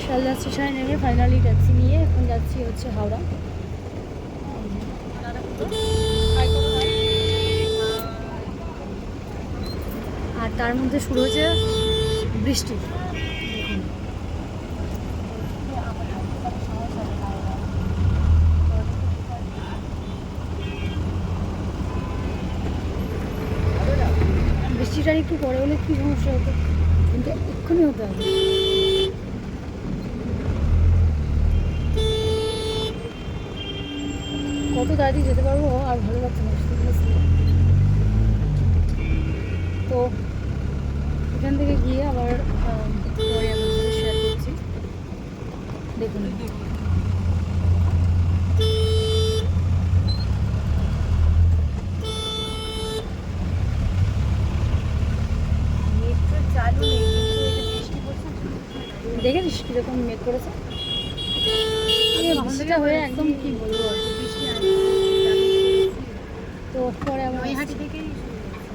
শিয়ালদা স্টেশনে নেমে finally taxi নিয়ে এখন যাচ্ছি হচ্ছে হাওড়া। আর তার মধ্যে শুরু হচ্ছে বৃষ্টি। বৃষ্টিটা একটু পরে হলে কী সমস্যা হতো, কিন্তু এক্ষুনি হতে হবে। কত তাড়াতাড়ি যেতে পারবো আর ভালো লাগছে না। তো এখান থেকে গিয়ে আবার পরে আমার সাথে শেয়ার করছি। দেখুন দেখেছিস কীরকম মেঘ করেছে। বৃষ্টিটা হয়ে একদম কি বলবো, বৃষ্টি